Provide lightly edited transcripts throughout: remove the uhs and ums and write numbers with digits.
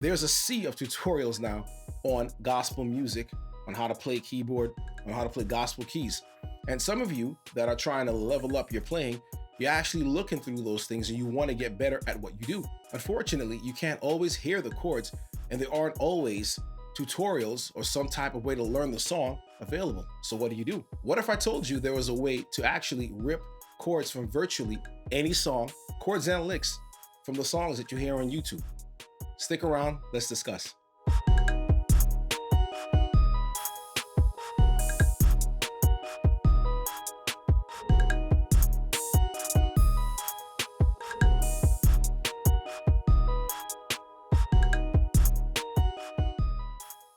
There's a sea of tutorials now on gospel music, on how to play keyboard, on how to play gospel keys. And some of you that are trying to level up your playing, you're actually looking through those things and you want to get better at what you do. Unfortunately, you can't always hear the chords, and there aren't always tutorials or some type of way to learn the song available. So what do? What if I told you there was a way to actually rip chords from virtually any song, chords and licks, from the songs that you hear on YouTube? Stick around, let's discuss.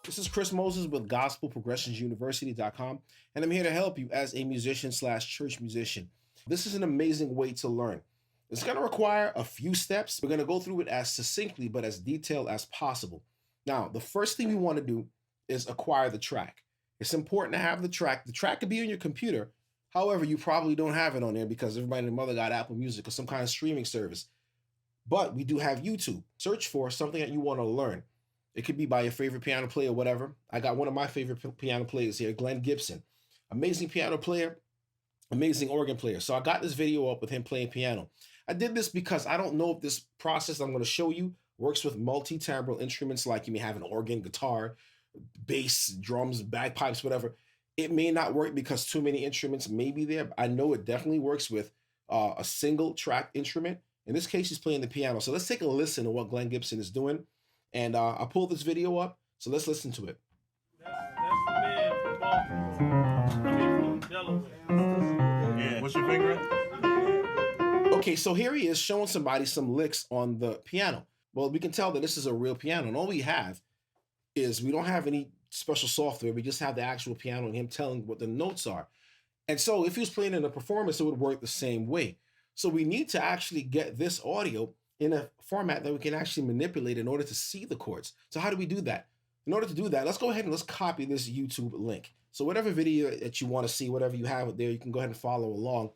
This is Chris Moses with GospelProgressionUniversity.com, and I'm here to help you as a musician/church musician. This is an amazing way to learn. It's going to require a few steps. We're going to go through it as succinctly but as detailed as possible. Now, the first thing we want to do is acquire the track. It's important to have the track. The track could be on your computer. However, you probably don't have it on there because everybody and their mother got Apple Music or some kind of streaming service. But we do have YouTube. Search for something that you want to learn. It could be by your favorite piano player or whatever. I got one of my favorite piano players here, Glenn Gibson. Amazing piano player, amazing organ player. So I got this video up with him playing piano. I did this because I don't know if this process I'm going to show you works with multi-timbral instruments like you may have an organ, guitar, bass, drums, bagpipes, whatever. It may not work because too many instruments may be there. I know it definitely works with a single track instrument. In this case, he's playing the piano. So let's take a listen to what Glenn Gibson is doing. And I pulled this video up, so let's listen to it. That's the man from Baltimore. I mean, from Delaware. Yeah. What's your favorite? Okay, so here he is showing somebody some licks on the piano. Well, we can tell that this is a real piano, and all we have is we don't have any special software. We just have the actual piano and him telling what the notes are. And so if he was playing in a performance, it would work the same way. So we need to actually get this audio in a format that we can actually manipulate in order to see the chords. So how do we do that? In order to do that, let's go ahead and let's copy this YouTube link. So whatever video that you want to see, whatever you have there, you can go ahead and follow along.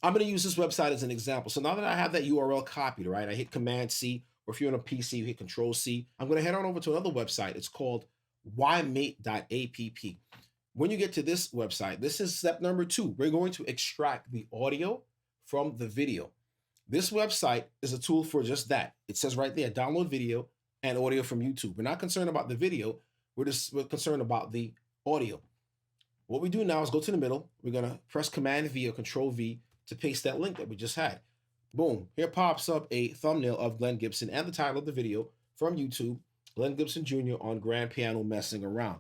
I'm going to use this website as an example. So now that I have that URL copied, right, I hit Command C, or if you're on a PC, you hit Control C. I'm going to head on over to another website. It's called ymate.app. When you get to this website, this is step number 2. We're going to extract the audio from the video. This website is a tool for just that. It says right there, download video and audio from YouTube. We're not concerned about the video. We're concerned about the audio. What we do now is go to the middle. We're going to press Command V or Control V to paste that link that we just had. Boom. Here pops up a thumbnail of Glenn Gibson and the title of the video from YouTube, Glenn Gibson Jr. on grand piano messing around.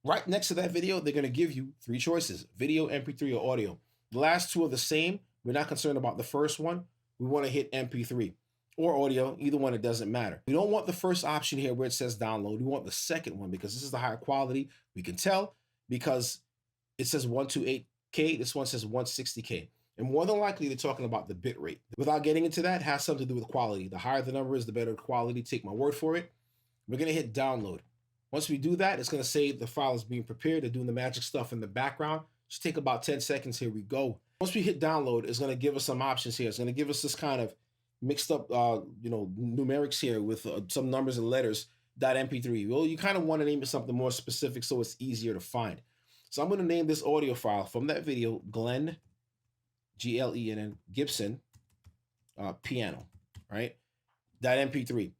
Right next to that video, they're going to give you 3 choices, video, MP3, or audio. The last 2 are the same. We're not concerned about the first one. We want to hit MP3 or audio, either one, it doesn't matter. We don't want the first option here where it says download. We want the second one because this is the higher quality. We can tell because it says 128K. This one says 160K. And more than likely, they're talking about the bit rate. Without getting into that, it has something to do with quality. The higher the number is, the better quality. Take my word for it. We're going to hit download. Once we do that, it's going to say the file is being prepared. They're doing the magic stuff in the background. Just take about 10 seconds. Here we go. Once we hit download, it's going to give us some options here. It's going to give us this kind of mixed up, numerics here with some numbers and letters, .mp3. Well, you kind of want to name it something more specific so it's easier to find. So I'm going to name this audio file from that video, Glenn, G-L-E-N-N, Gibson, piano, right? .mp3.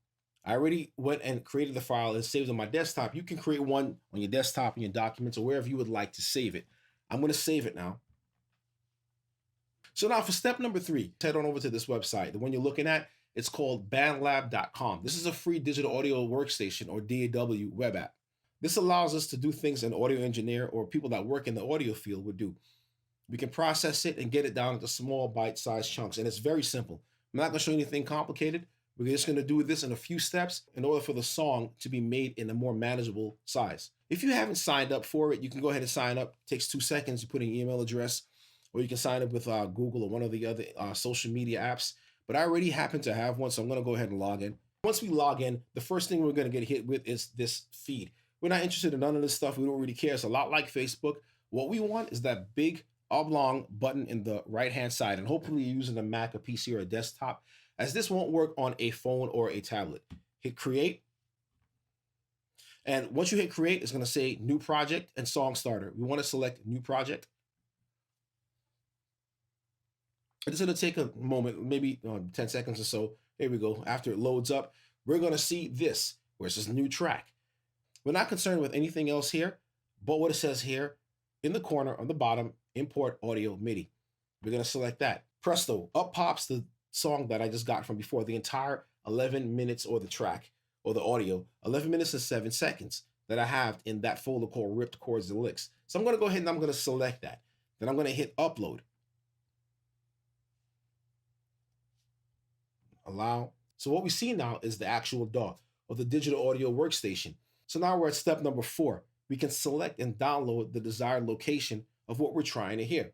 I already went and created the file and saved it on my desktop. You can create one on your desktop, in your documents, or wherever you would like to save it. I'm going to save it now. So now for step number 3, head on over to this website. The one you're looking at, it's called bandlab.com. This is a free digital audio workstation or DAW web app. This allows us to do things an audio engineer or people that work in the audio field would do. We can process it and get it down into small bite-sized chunks, and it's very simple. I'm not going to show you anything complicated. We're just going to do this in a few steps in order for the song to be made in a more manageable size. If you haven't signed up for it, you can go ahead and sign up. It takes 2 seconds. You put in your email address, or you can sign up with Google or one of the other social media apps. But I already happen to have one, so I'm going to go ahead and log in. Once we log in, the first thing we're going to get hit with is this feed. We're not interested in none of this stuff. We don't really care. It's a lot like Facebook. What we want is that big oblong button in the right-hand side, and hopefully you're using a Mac, a PC, or a desktop, as this won't work on a phone or a tablet. Hit create, And once you hit create, it's going to say new project and song starter. We want to select new project. It's going to take a moment, maybe 10 seconds or so. Here we go. After it loads up, we're going to see this, where it says new track. We're not concerned with anything else here, but what it says here in the corner on the bottom, import audio MIDI. We're going to select that. Presto, up pops the song that I just got from before, the entire 11 minutes or the track or the audio, 11 minutes and 7 seconds that I have in that folder called Ripped Chords and Licks. So I'm going to go ahead and I'm going to select that. Then I'm going to hit upload. Allow. So what we see now is the actual DAW or the digital audio workstation. So now we're at step number 4. We can select and download the desired location of what we're trying to hear.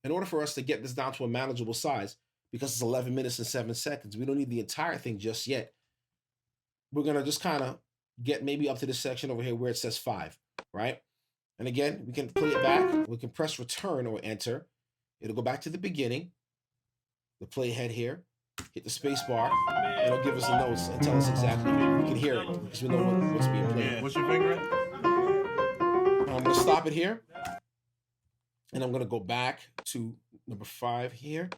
In order for us to get this down to a manageable size, because it's 11 minutes and 7 seconds, we don't need the entire thing just yet. We're going to just kind of get maybe up to this section over here where it says 5, right? And again, we can play it back. We can press return or enter. It'll go back to the beginning, the playhead here, hit the space bar, and it'll give us the notes and tell us exactly. We can hear it because we know what's being played. Yeah. What's your finger at? I'm going to stop it here. And I'm going to go back to number 5 here.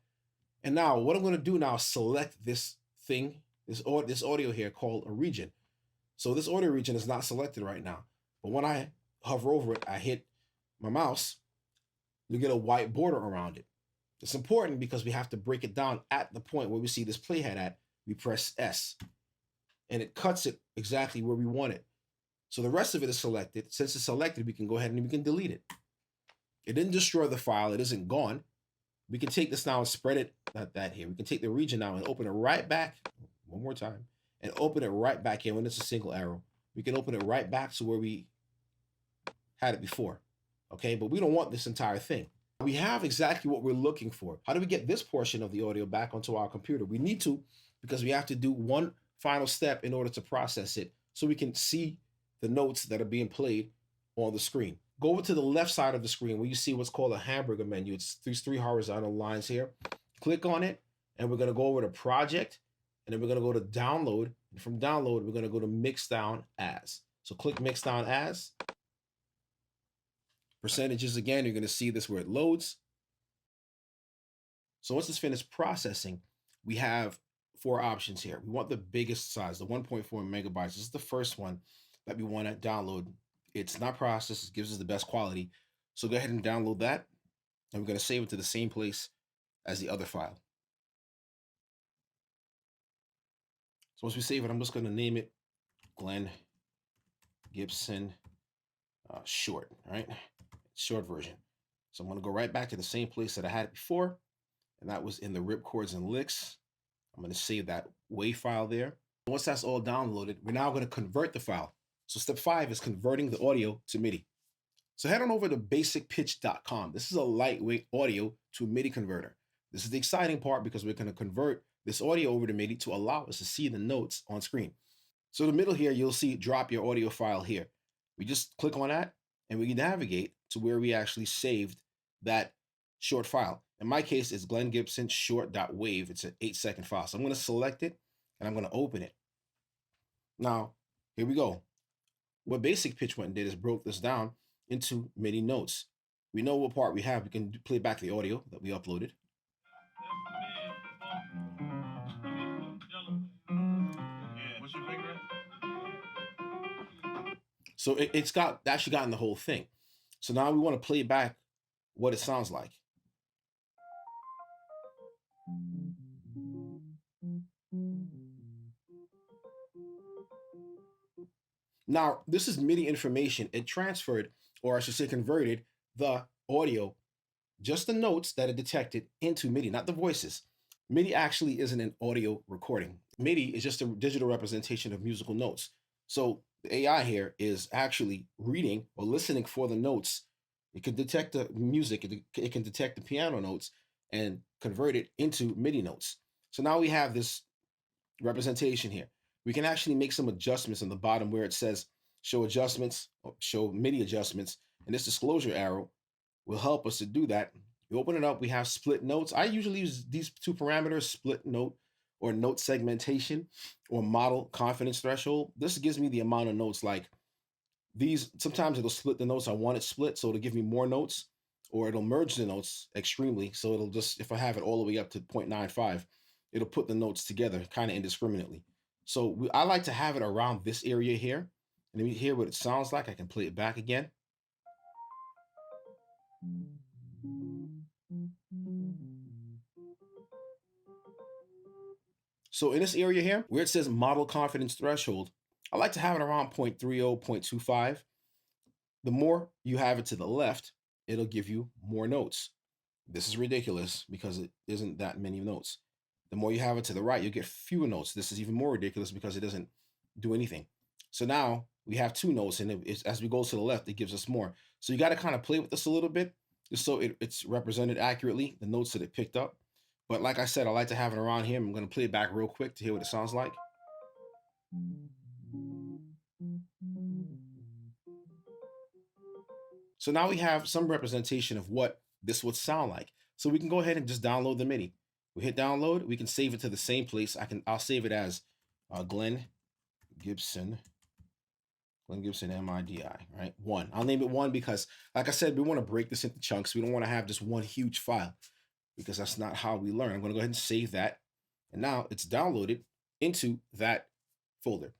And now what I'm going to do now is select this thing, this audio here called a region. So this audio region is not selected right now. But when I hover over it, I hit my mouse, you get a white border around it. It's important because we have to break it down at the point where we see this playhead at. We press S. And it cuts it exactly where we want it. So the rest of it is selected. Since it's selected, we can go ahead and we can delete it. It didn't destroy the file. It isn't gone. We can take this now and spread it, not that here. We can take the region now and open it right back, one more time, and open it right back here when it's a single arrow. We can open it right back to where we had it before, okay? But we don't want this entire thing. We have exactly what we're looking for. How do we get this portion of the audio back onto our computer? We need to, because we have to do one final step in order to process it so we can see the notes that are being played on the screen. Go over to the left side of the screen where you see what's called a hamburger menu. It's these 3 horizontal lines here. Click on it, and we're going to go over to Project, and then we're going to go to Download. And from Download, we're going to go to Mix Down As. So click Mix Down As. Percentages again, you're going to see this where it loads. So once it's finished processing, we have 4 options here. We want the biggest size, the 1.4 megabytes. This is the first one that we want to download. It's not processed. It gives us the best quality. So go ahead and download that. And we're going to save it to the same place as the other file. So once we save it, I'm just going to name it Glenn Gibson Short, right? Short version. So I'm going to go right back to the same place that I had it before. And that was in the Rip Chords and Licks. I'm going to save that WAV file there. Once that's all downloaded, we're now going to convert the file. So step 5 is converting the audio to MIDI. So head on over to basicpitch.com. This is a lightweight audio to MIDI converter. This is the exciting part because we're going to convert this audio over to MIDI to allow us to see the notes on screen. So in the middle here, you'll see drop your audio file here. We just click on that and we navigate to where we actually saved that short file. In my case, it's Glenn Gibson short.wave. It's an 8-second file. So I'm going to select it and I'm going to open it. Now, here we go. What Basic Pitch went and did is broke this down into MIDI notes. We know what part we have. We can play back the audio that we uploaded. Yeah. What's your finger at? So it's actually gotten the whole thing. So now we want to play back what it sounds like. Now, this is MIDI information. It transferred, or I should say converted, the audio, just the notes that it detected, into MIDI, not the voices. MIDI actually isn't an audio recording. MIDI is just a digital representation of musical notes. So the AI here is actually reading or listening for the notes. It can detect the music, it can detect the piano notes and convert it into MIDI notes. So now we have this representation here. We can actually make some adjustments on the bottom where it says show adjustments, or show MIDI adjustments, and this disclosure arrow will help us to do that. We open it up, we have split notes. I usually use these 2 parameters, split note or note segmentation or model confidence threshold. This gives me the amount of notes like these, sometimes it'll split the notes. I want it split, so it'll give me more notes, or it'll merge the notes extremely. So it'll just, if I have it all the way up to 0.95, it'll put the notes together kind of indiscriminately. So I like to have it around this area here. And let me hear what it sounds like. I can play it back again. So in this area here, where it says model confidence threshold, I like to have it around 0.30, 0.25. The more you have it to the left, it'll give you more notes. This is ridiculous because it isn't that many notes. The more you have it to the right, you get fewer notes. This is even more ridiculous because it doesn't do anything. So now we have 2 notes, and as we go to the left, it gives us more. So you got to kind of play with this a little bit, just so it's represented accurately, the notes that it picked up. But like I said, I like to have it around here. I'm going to play it back real quick to hear what it sounds like. So now we have some representation of what this would sound like. So we can go ahead and just download the MIDI. We hit download. We can save it to the same place. I'll save it as Glenn Gibson MIDI, right? 1. I'll name it 1 because, like I said, we want to break this into chunks. We don't want to have just one huge file because that's not how we learn. I'm going to go ahead and save that. And now it's downloaded into that folder.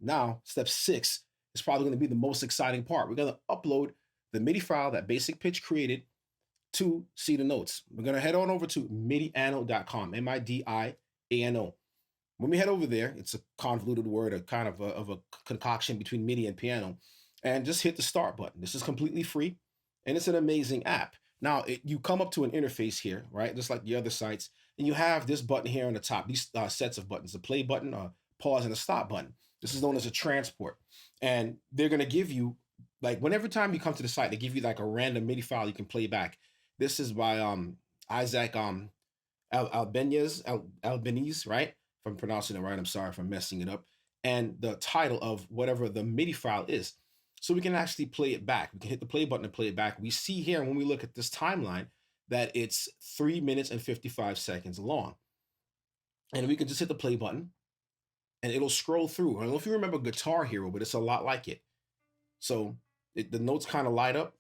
Now, step 6 is probably going to be the most exciting part. We're going to upload the MIDI file that Basic Pitch created to see the notes. We're going to head on over to midiano.com, MIDIANO. When we head over there, it's a convoluted word, a kind of a concoction between MIDI and piano, and just hit the start button. This is completely free, and it's an amazing app. Now, you come up to an interface here, right, just like the other sites, and you have this button here on the top, these sets of buttons, the play button, pause, and the stop button. This is known as a transport, and they're going to give you, like, whenever time you come to the site, they give you like a random MIDI file you can play back. This is by Isaac Albanese, right? If I'm pronouncing it right, I'm sorry if I'm messing it up. And the title of whatever the MIDI file is. So we can actually play it back. We can hit the play button and play it back. We see here when we look at this timeline that it's 3 minutes and 55 seconds long. And we can just hit the play button and it'll scroll through. I don't know if you remember Guitar Hero, but it's a lot like it. So the notes kind of light up.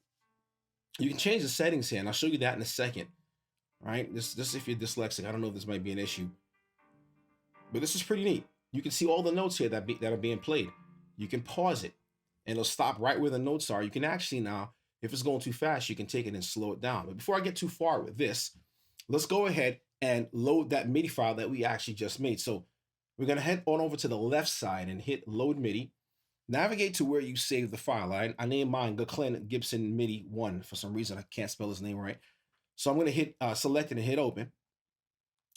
You can change the settings here, and I'll show you that in a second. Right? This if you're dyslexic. I don't know if this might be an issue. But this is pretty neat. You can see all the notes here that are being played. You can pause it, and it'll stop right where the notes are. You can actually now, if it's going too fast, you can take it and slow it down. But before I get too far with this, let's go ahead and load that MIDI file that we actually just made. So we're going to head on over to the left side and hit Load MIDI. Navigate to where you save the file. I named mine Glenn Gibson MIDI 1. For some reason, I can't spell his name right. So I'm going to hit select it and hit open.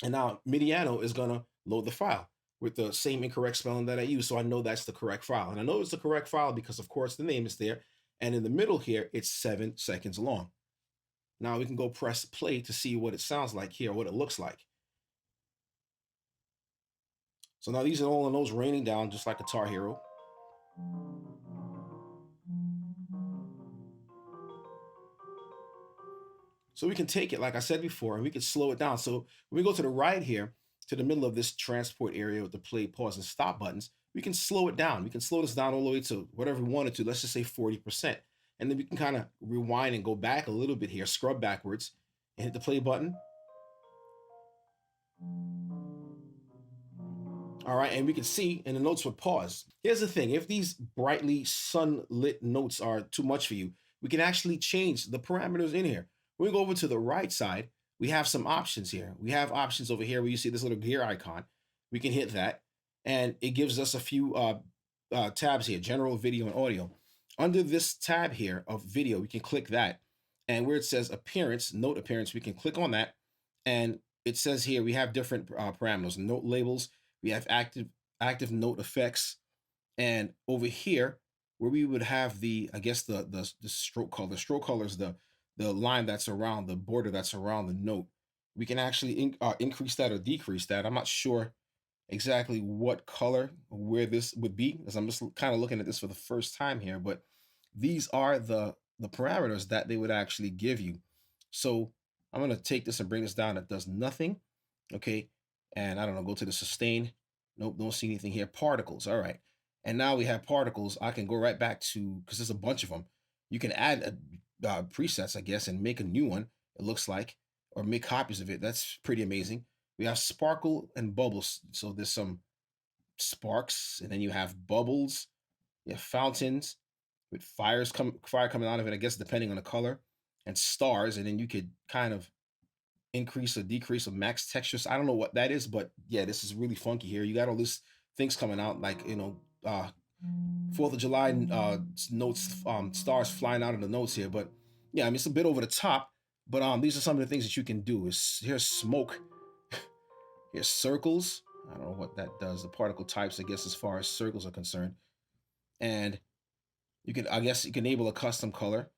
And now Midiano is going to load the file with the same incorrect spelling that I used. So I know that's the correct file. And I know it's the correct file because, of course, the name is there. And in the middle here, it's 7 seconds long. Now we can go press play to see what it sounds like here, what it looks like. So now these are all the notes raining down just like Guitar Hero. So we can take it, like I said before, and we can slow it down. So when we go to the right here, to the middle of this transport area with the play, pause, and stop buttons, we can slow it down. We can slow this down all the way to whatever we wanted to. Let's just say 40%. And then we can kind of rewind and go back a little bit here, scrub backwards, and hit the play button. All right, and we can see, and the notes would pause. Here's the thing. If these brightly sunlit notes are too much for you, we can actually change the parameters in here. When we go over to the right side, we have some options here. We have options over here where you see this little gear icon. We can hit that, and it gives us a few tabs here, general, video, and audio. Under this tab here of video, we can click that. And where it says appearance, note appearance, we can click on that. And it says here we have different parameters, note labels. We have active note effects. And over here, where we would have the, I guess, the stroke color. The stroke color is the line that's around, the border that's around the note. We can actually increase that or decrease that. I'm not sure exactly what color or where this would be, as I'm just kind of looking at this for the first time here, but these are the parameters that they would actually give you. So I'm going to take this and bring this down. It does nothing. Okay. And I don't know, go to the sustain. Nope, don't see anything here. Particles. All right. And now we have particles. I can go right back to, because there's a bunch of them. You can add presets, I guess, and make a new one, it looks like, or make copies of it. That's pretty amazing. We have sparkle and bubbles. So there's some sparks, and then you have bubbles, you have fountains with fire coming out of it, I guess, depending on the color, and stars. And then you could kind of increase or decrease or max textures. I don't know what that is, but yeah, this is really funky here. You got all these things coming out, like, Fourth of July notes, stars flying out of the notes here. But yeah, I mean, it's a bit over the top. But these are some of the things that you can do. Here's smoke, here's circles. I don't know what that does. The particle types, I guess, as far as circles are concerned. And you can, I guess, you can enable a custom color.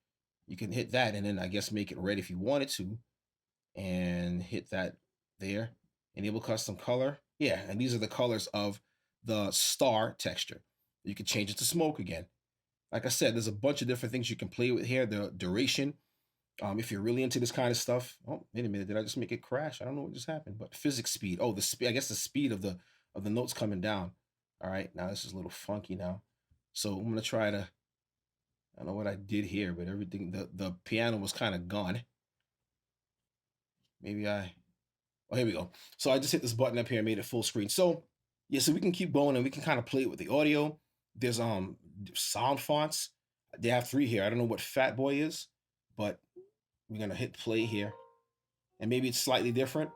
You can hit that, and then I guess make it red if you wanted to, and hit that there. Enable custom color. Yeah, and these are the colors of the star texture. You can change it to smoke again. Like I said, there's a bunch of different things you can play with here. The duration, if you're really into this kind of stuff. Oh, wait a minute, did I just make it crash? I don't know what just happened. But physics speed. Oh, the speed. I guess the speed of the notes coming down. All right, now this is a little funky now. So I'm gonna try to. I don't know what I did here, but everything, the piano was kind of gone. Maybe oh, here we go. So I just hit this button up here and made it full screen. So yeah, so we can keep going and we can kind of play it with the audio. There's sound fonts. They have 3 here. I don't know what Fat Boy is, but we're gonna hit play here. And maybe it's slightly different.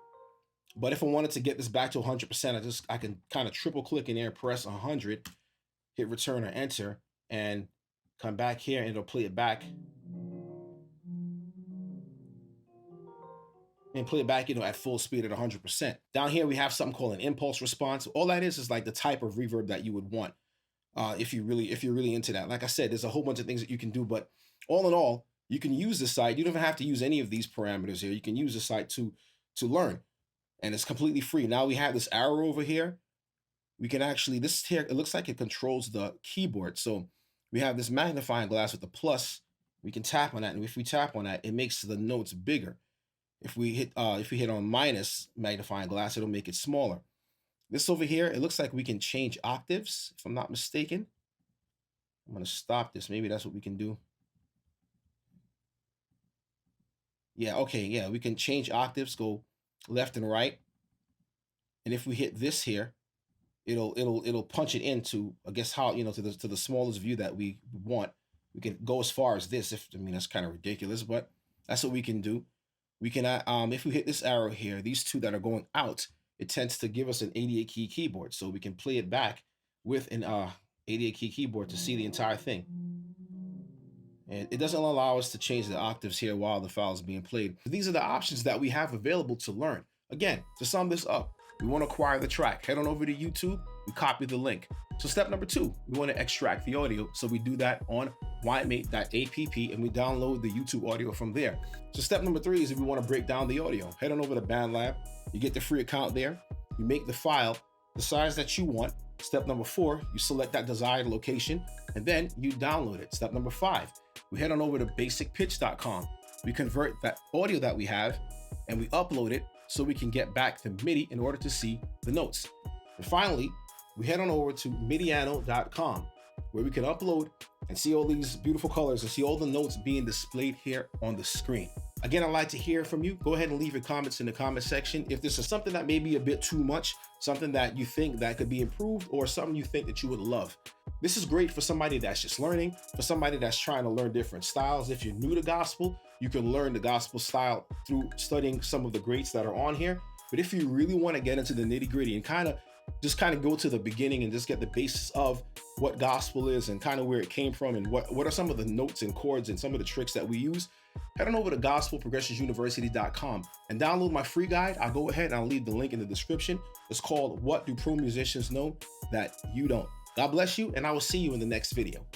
But if I wanted to get this back to 100%, I can kind of triple click in there, press 100, hit return or enter, and come back here and it'll play it back. And play it back, at full speed at 100%. Down here, we have something called an impulse response. All that is like the type of reverb that you would want if you're really into that. Like I said, there's a whole bunch of things that you can do, but all in all, you can use the site. You don't even have to use any of these parameters here. You can use the site to learn, and it's completely free. Now we have this arrow over here. We can actually, this here, it looks like it controls the keyboard. So we have this magnifying glass with the plus. We can tap on that, and if we tap on that, it makes the notes bigger. If we hit on minus magnifying glass, it'll make it smaller. This over here, it looks like we can change octaves, if I'm not mistaken. I'm gonna stop this. Maybe that's what we can do. Yeah, okay, yeah, we can change octaves, go left and right. And if we hit this here, it'll punch it into, I guess, how, to the smallest view that we want. We can go as far as this. That's kind of ridiculous, but that's what we can do. We can, if we hit this arrow here, these two that are going out, it tends to give us an 88 key keyboard. So we can play it back with an 88 key keyboard to see the entire thing. And it doesn't allow us to change the octaves here while the file is being played. These are the options that we have available to learn. Again, to sum this up, we want to acquire the track. Head on over to YouTube, we copy the link. So step number 2, we want to extract the audio. So we do that on wimate.app and we download the YouTube audio from there. So step number 3 is if we want to break down the audio. Head on over to BandLab, you get the free account there, you make the file the size that you want. Step number 4, you select that desired location and then you download it. Step number 5, we head on over to basicpitch.com. We convert that audio that we have and we upload it so we can get back the MIDI in order to see the notes. And finally, we head on over to Midiano.com where we can upload and see all these beautiful colors and see all the notes being displayed here on the screen. Again, I'd like to hear from you. Go ahead and leave your comments in the comment section. If this is something that may be a bit too much, something that you think that could be improved, or something you think that you would love. This is great for somebody that's just learning, for somebody that's trying to learn different styles. If you're new to gospel, you can learn the gospel style through studying some of the greats that are on here. But if you really want to get into the nitty-gritty and kind of go to the beginning and just get the basis of what gospel is and kind of where it came from and what are some of the notes and chords and some of the tricks that we use, head on over to gospelprogressionsuniversity.com and download my free guide. I'll go ahead and I'll leave the link in the description. It's called What Do Pro Musicians Know That You Don't? God bless you, and I will see you in the next video.